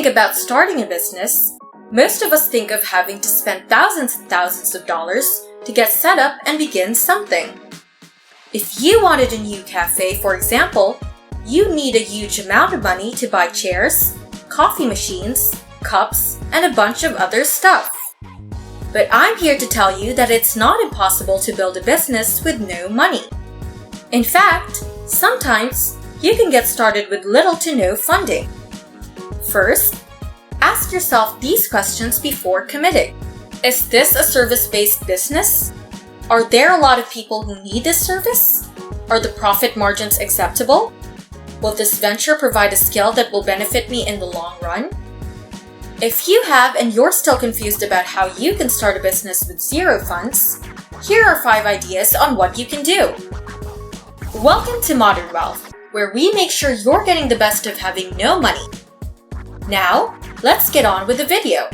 think about starting a business, most of us think of having to spend thousands and thousands of dollars to get set up and begin something. If you wanted a new cafe, for example, you need a huge amount of money to buy chairs, coffee machines, cups, and a bunch of other stuff. But I'm here to tell you that it's not impossible to build a business with no money. In fact, sometimes you can get started with little to no funding. First, ask yourself these questions before committing. Is this a service-based business? Are there a lot of people who need this service? Are the profit margins acceptable? Will this venture provide a skill that will benefit me in the long run? If you have and you're still confused about how you can start a business with zero funds, here are 5 ideas on what you can do. Welcome to Modern Wealth, where we make sure you're getting the best of having no money. Now, let's get on with the video.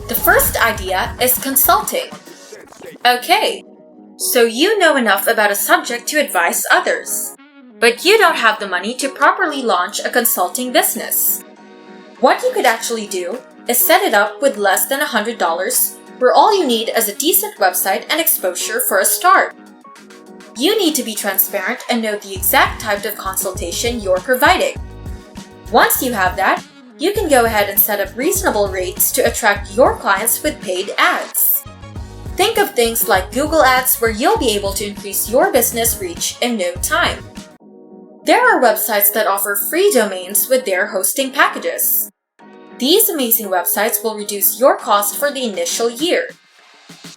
The first idea is consulting. Okay, so you know enough about a subject to advise others, but you don't have the money to properly launch a consulting business. What you could actually do is set it up with less than $100, where all you need is a decent website and exposure for a start. You need to be transparent and know the exact type of consultation you're providing. Once you have that, you can go ahead and set up reasonable rates to attract your clients with paid ads. Think of things like Google Ads, where you'll be able to increase your business reach in no time. There are websites that offer free domains with their hosting packages. These amazing websites will reduce your cost for the initial year.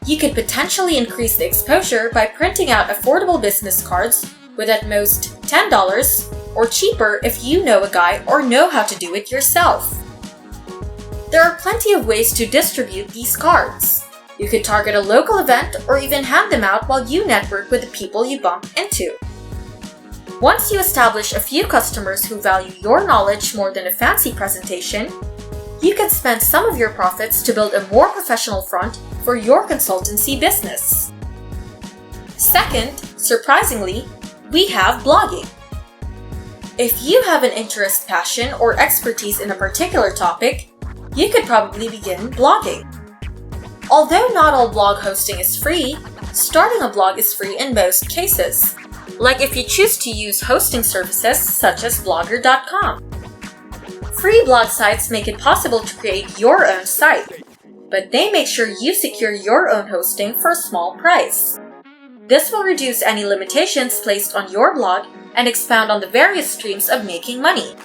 You could potentially increase the exposure by printing out affordable business cards with at most $10 or cheaper if you know a guy or know how to do it yourself. There are plenty of ways to distribute these cards. You could target a local event or even hand them out while you network with the people you bump into. Once you establish a few customers who value your knowledge more than a fancy presentation, you can spend some of your profits to build a more professional front for your consultancy business. Second, surprisingly, we have blogging. If you have an interest, passion, or expertise in a particular topic, you could probably begin blogging. Although not all blog hosting is free, starting a blog is free in most cases, like if you choose to use hosting services such as blogger.com. Free blog sites make it possible to create your own site, but they make sure you secure your own hosting for a small price. This will reduce any limitations placed on your blog and expound on the various streams of making money.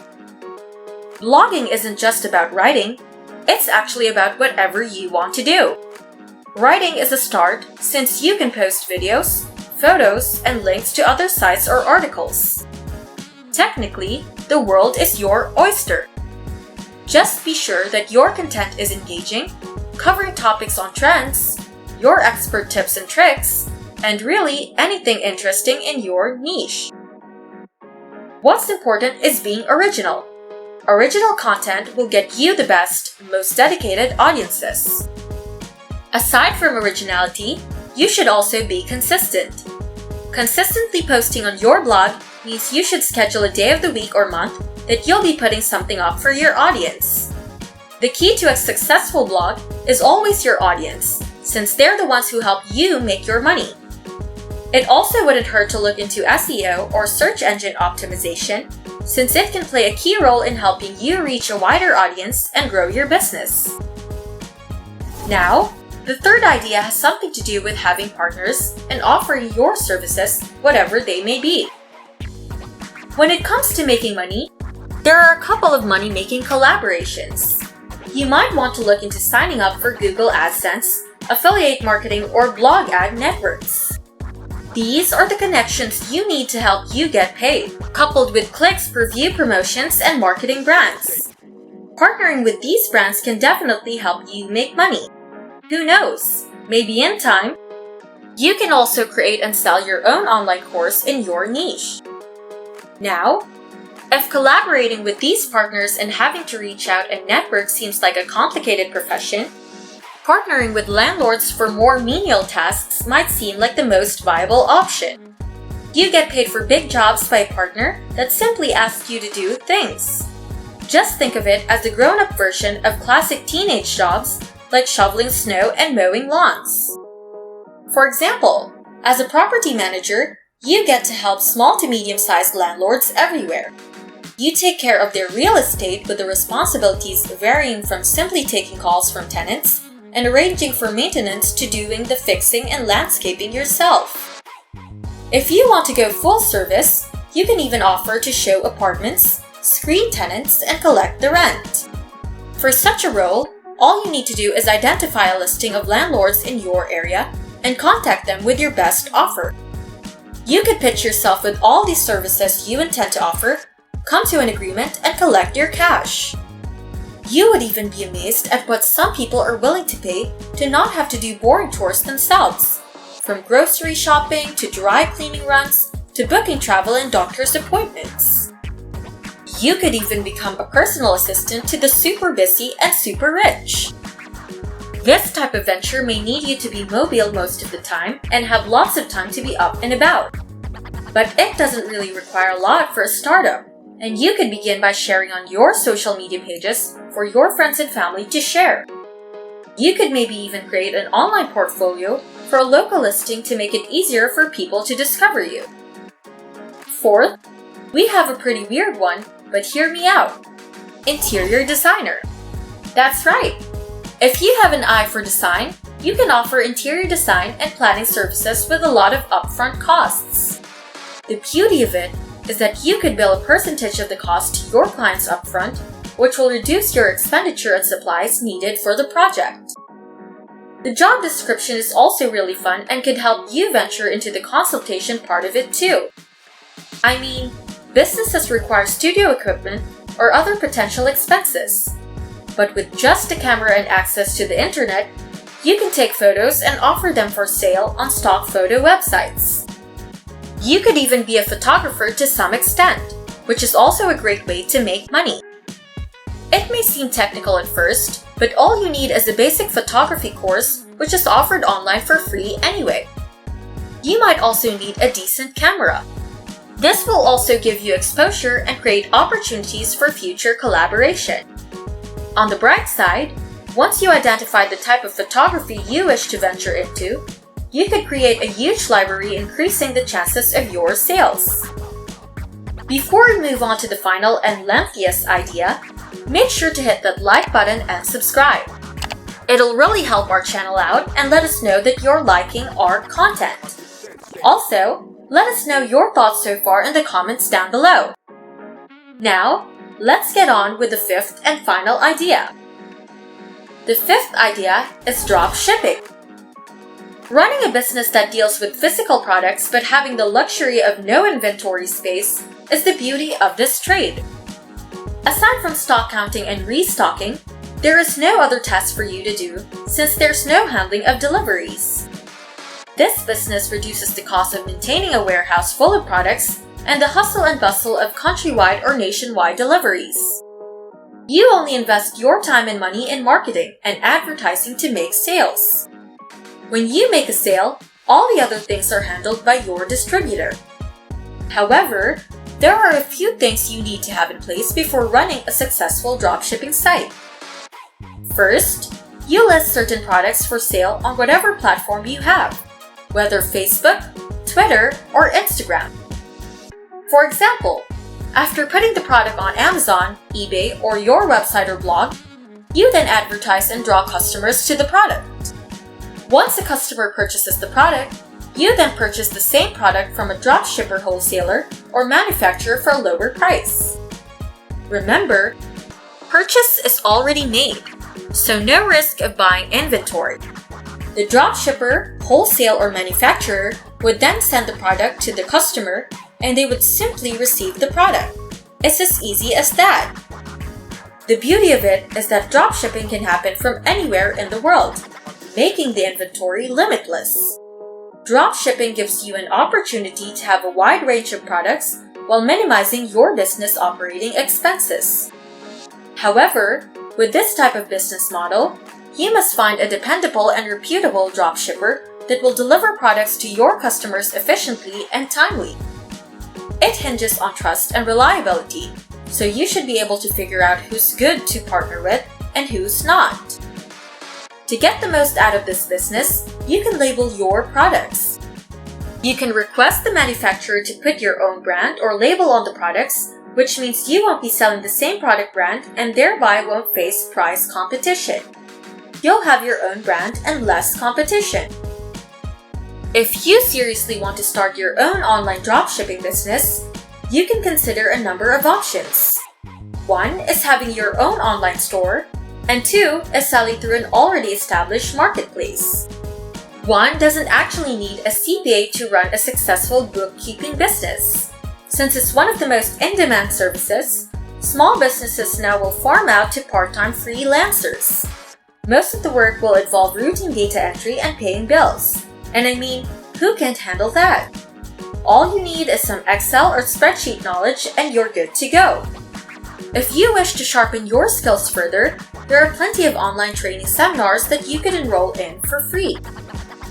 Blogging isn't just about writing, it's actually about whatever you want to do. Writing is a start since you can post videos, photos, and links to other sites or articles. Technically, the world is your oyster. Just be sure that your content is engaging, covering topics on trends, your expert tips and tricks, and really anything interesting in your niche. What's important is being original. Original content will get you the best, most dedicated audiences. Aside from originality, you should also be consistent. Consistently posting on your blog means you should schedule a day of the week or month that you'll be putting something up for your audience. The key to a successful blog is always your audience, since they're the ones who help you make your money. It also wouldn't hurt to look into SEO or search engine optimization, since it can play a key role in helping you reach a wider audience and grow your business. Now, the third idea has something to do with having partners and offering your services, whatever they may be. When it comes to making money, there are a couple of money-making collaborations. You might want to look into signing up for Google AdSense, affiliate marketing, or blog ad networks. These are the connections you need to help you get paid, coupled with clicks per view promotions and marketing brands. Partnering with these brands can definitely help you make money. Who knows? Maybe in time, you can also create and sell your own online course in your niche. Now, if collaborating with these partners and having to reach out and network seems like a complicated profession, partnering with landlords for more menial tasks might seem like the most viable option. You get paid for big jobs by a partner that simply asks you to do things. Just think of it as the grown-up version of classic teenage jobs like shoveling snow and mowing lawns. For example, as a property manager, you get to help small to medium-sized landlords everywhere. You take care of their real estate with the responsibilities varying from simply taking calls from tenants and arranging for maintenance to doing the fixing and landscaping yourself. If you want to go full service, you can even offer to show apartments, screen tenants, and collect the rent. For such a role, all you need to do is identify a listing of landlords in your area and contact them with your best offer. You could pitch yourself with all these services you intend to offer, come to an agreement, and collect your cash. You would even be amazed at what some people are willing to pay to not have to do boring chores themselves, from grocery shopping to dry cleaning runs to booking travel and doctor's appointments. You could even become a personal assistant to the super busy and super rich. This type of venture may need you to be mobile most of the time and have lots of time to be up and about. But it doesn't really require a lot for a startup, and you could begin by sharing on your social media pages for your friends and family to share. You could maybe even create an online portfolio for a local listing to make it easier for people to discover you. Fourth, we have a pretty weird one, but hear me out. Interior designer. That's right. If you have an eye for design, you can offer interior design and planning services with a lot of upfront costs. The beauty of it is that you could bill a percentage of the cost to your clients upfront, which will reduce your expenditure on supplies needed for the project. The job description is also really fun and could help you venture into the consultation part of it too. I mean, businesses require studio equipment or other potential expenses. But with just a camera and access to the internet, you can take photos and offer them for sale on stock photo websites. You could even be a photographer to some extent, which is also a great way to make money. It may seem technical at first, but all you need is a basic photography course, which is offered online for free anyway. You might also need a decent camera. This will also give you exposure and create opportunities for future collaboration. On the bright side, once you identify the type of photography you wish to venture into, you could create a huge library, increasing the chances of your sales. Before we move on to the final and lengthiest idea, make sure to hit that like button and subscribe. It'll really help our channel out and let us know that you're liking our content. Also, let us know your thoughts so far in the comments down below. Now, let's get on with the fifth and final idea. The fifth idea is drop shipping. Running a business that deals with physical products but having the luxury of no inventory space is the beauty of this trade. Aside from stock counting and restocking, there is no other task for you to do since there's no handling of deliveries. This business reduces the cost of maintaining a warehouse full of products and the hustle and bustle of countrywide or nationwide deliveries. You only invest your time and money in marketing and advertising to make sales. When you make a sale, all the other things are handled by your distributor. However, there are a few things you need to have in place before running a successful dropshipping site. First, you list certain products for sale on whatever platform you have, whether Facebook, Twitter, or Instagram. For example, after putting the product on Amazon, eBay, or your website or blog, you then advertise and draw customers to the product. Once a customer purchases the product, you then purchase the same product from a dropshipper wholesaler or manufacturer for a lower price. Remember, purchase is already made, so no risk of buying inventory. The dropshipper, wholesale, or manufacturer would then send the product to the customer and they would simply receive the product. It's as easy as that. The beauty of it is that dropshipping can happen from anywhere in the world, making the inventory limitless. Dropshipping gives you an opportunity to have a wide range of products while minimizing your business operating expenses. However, with this type of business model, you must find a dependable and reputable dropshipper that will deliver products to your customers efficiently and timely. It hinges on trust and reliability, so you should be able to figure out who's good to partner with and who's not. To get the most out of this business, you can label your products. You can request the manufacturer to put your own brand or label on the products, which means you won't be selling the same product brand and thereby won't face price competition. You'll have your own brand and less competition. If you seriously want to start your own online dropshipping business, you can consider a number of options. 1 is having your own online store, and 2 is selling through an already established marketplace. 1 doesn't actually need a CPA to run a successful bookkeeping business. Since it's one of the most in-demand services, small businesses now will farm out to part-time freelancers. Most of the work will involve routine data entry and paying bills. And I mean, who can't handle that? All you need is some Excel or spreadsheet knowledge and you're good to go. If you wish to sharpen your skills further, there are plenty of online training seminars that you could enroll in for free.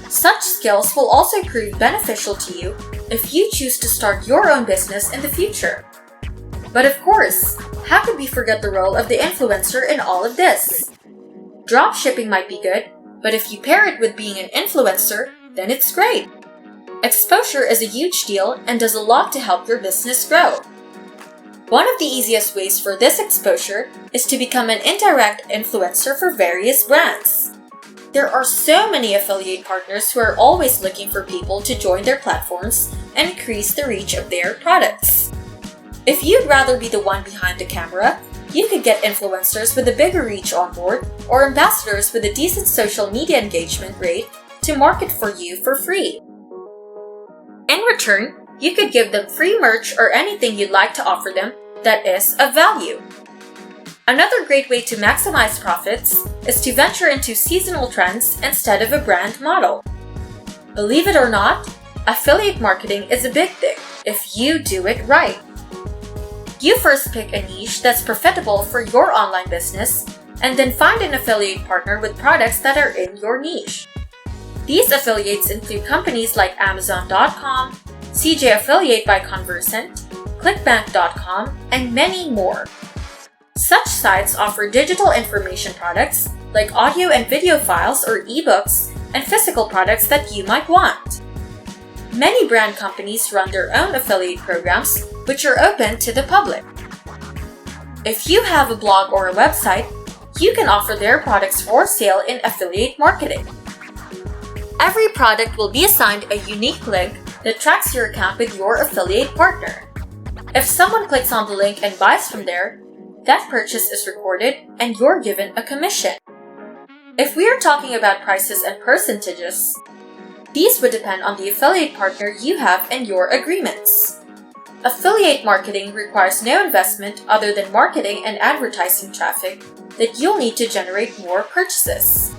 Such skills will also prove beneficial to you if you choose to start your own business in the future. But of course, how could we forget the role of the influencer in all of this? Dropshipping might be good, but if you pair it with being an influencer, then it's great. Exposure is a huge deal and does a lot to help your business grow. One of the easiest ways for this exposure is to become an indirect influencer for various brands. There are so many affiliate partners who are always looking for people to join their platforms and increase the reach of their products. If you'd rather be the one behind the camera, you could get influencers with a bigger reach on board or ambassadors with a decent social media engagement rate to market for you for free. In return, you could give them free merch or anything you'd like to offer them that is of value. Another great way to maximize profits is to venture into seasonal trends instead of a brand model. Believe it or not, affiliate marketing is a big thing if you do it right. You first pick a niche that's profitable for your online business and then find an affiliate partner with products that are in your niche. These affiliates include companies like Amazon.com, CJ Affiliate by Conversant, ClickBank.com, and many more. Such sites offer digital information products like audio and video files or ebooks and physical products that you might want. Many brand companies run their own affiliate programs, which are open to the public. If you have a blog or a website, you can offer their products for sale in affiliate marketing. Every product will be assigned a unique link that tracks your account with your affiliate partner. If someone clicks on the link and buys from there, that purchase is recorded and you're given a commission. If we are talking about prices and percentages, these would depend on the affiliate partner you have and your agreements. Affiliate marketing requires no investment other than marketing and advertising traffic that you'll need to generate more purchases.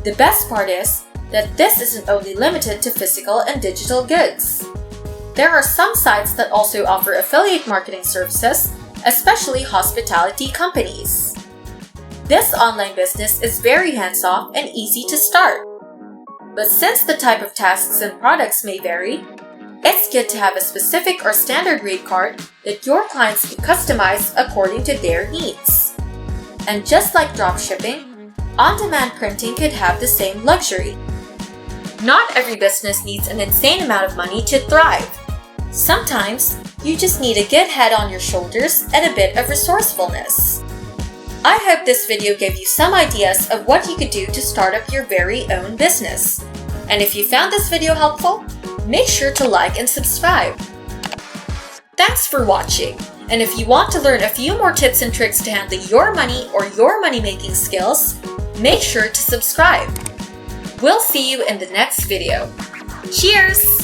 The best part is that this isn't only limited to physical and digital goods. There are some sites that also offer affiliate marketing services, especially hospitality companies. This online business is very hands-off and easy to start. But since the type of tasks and products may vary, it's good to have a specific or standard rate card that your clients can customize according to their needs. And just like dropshipping, on-demand printing could have the same luxury. Not every business needs an insane amount of money to thrive. Sometimes, you just need a good head on your shoulders and a bit of resourcefulness. I hope this video gave you some ideas of what you could do to start up your very own business. And if you found this video helpful, make sure to like and subscribe. Thanks for watching, and if you want to learn a few more tips and tricks to handle your money or your money-making skills, make sure to subscribe. We'll see you in the next video. Cheers!